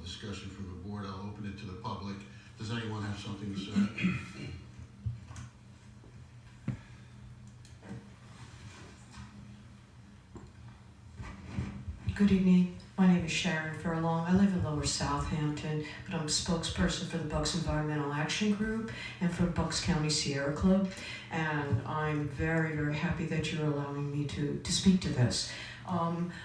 discussion from the board. I'll open it to the public. Does anyone have something to say? Good evening. My name is Sharon Furlong. I live in Lower Southampton, but I'm a spokesperson for the Bucks Environmental Action Group and for Bucks County Sierra Club. And I'm very, very happy that you're allowing me to speak to this.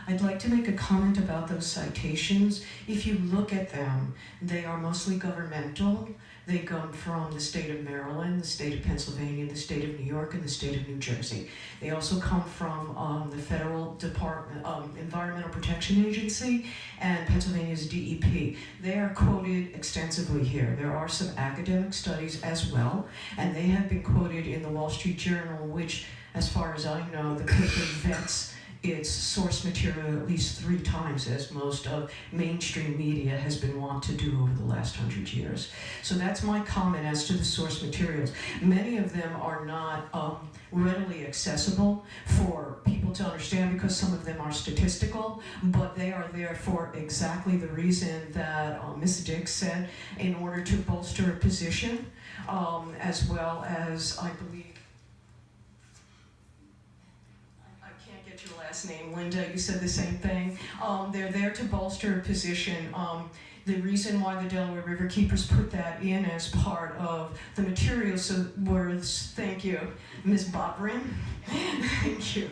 I'd like to make a comment about those citations. If you look at them, they are mostly governmental. They come from the state of Maryland, the state of Pennsylvania, the state of New York, and the state of New Jersey. They also come from the Federal Department, Environmental Protection Agency, and Pennsylvania's DEP. They are quoted extensively here. There are some academic studies as well, and they have been quoted in the Wall Street Journal, which, as far as I know, the paper vets its source material at least 3 times, as most of mainstream media has been wont to do over the last 100 years. So that's my comment as to the source materials. Many of them are not readily accessible for people to understand because some of them are statistical, but they are there for exactly the reason that Ms. Dix said, in order to bolster a position, as well as, I believe, your last name, Linda, you said the same thing. They're there to bolster a position. The reason why the Delaware River Keepers put that in as part of the materials was, thank you, Ms. Bobrin, thank you,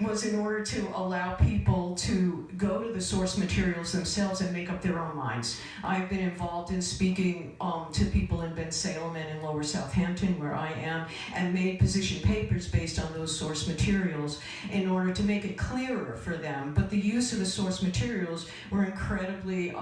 was in order to allow people to go to the source materials themselves and make up their own minds. I've been involved in speaking to people in Bensalem and in Lower Southampton, where I am, and made position papers based on those source materials in order to make it clearer for them. But the use of the source materials were incredibly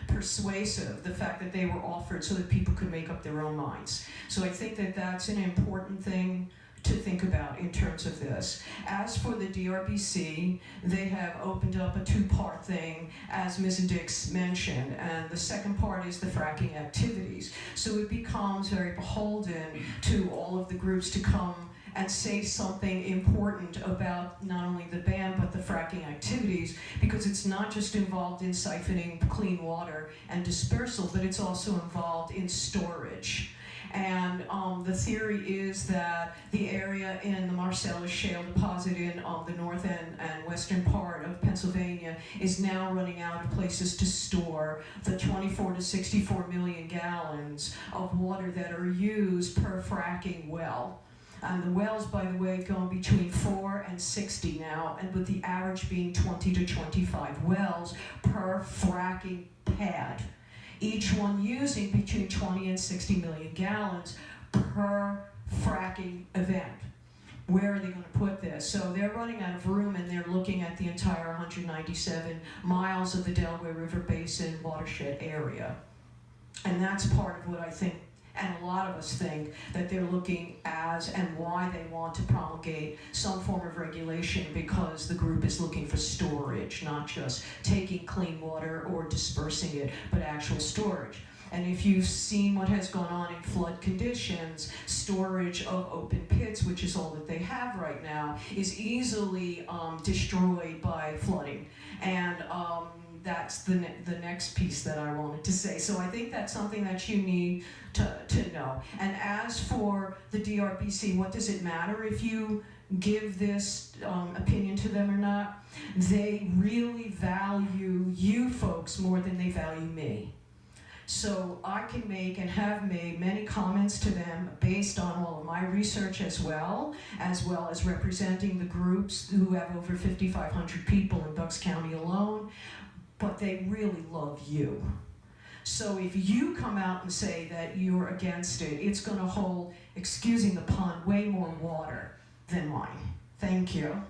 persuasive, the fact that they were offered so that people could make up their own minds. So I think that that's an important thing to think about in terms of this. As for the DRBC, they have opened up a 2-part thing, as Ms. Dix mentioned, and the second part is the fracking activities. So it becomes very beholden to all of the groups to come and say something important about not only the ban but the fracking activities, because it's not just involved in siphoning clean water and dispersal, but it's also involved in storage. And the theory is that the area in the Marcellus Shale deposit in the north and western part of Pennsylvania is now running out of places to store the 24 to 64 million gallons of water that are used per fracking well. And the wells, by the way, go between 4 and 60 now, and with the average being 20 to 25 wells per fracking pad. Each one using between 20 and 60 million gallons per fracking event. Where are they going to put this? So they're running out of room, and they're looking at the entire 197 miles of the Delaware River Basin watershed area. And that's part of what I think, and a lot of us think, that they're looking as and why they want to promulgate some form of regulation, because the group is looking for storage, not just taking clean water or dispersing it, but actual storage. And if you've seen what has gone on in flood conditions, storage of open pits, which is all that they have right now, is easily destroyed by flooding. And that's the next piece that I wanted to say. So I think that's something that you need to know. And as for the DRBC, what does it matter if you give this opinion to them or not? They really value you folks more than they value me. So I can make and have made many comments to them based on all of my research as well as representing the groups who have over 5,500 people in Bucks County alone. But they really love you. So if you come out and say that you're against it, it's going to hold, excusing the pun, way more water than mine. Thank you.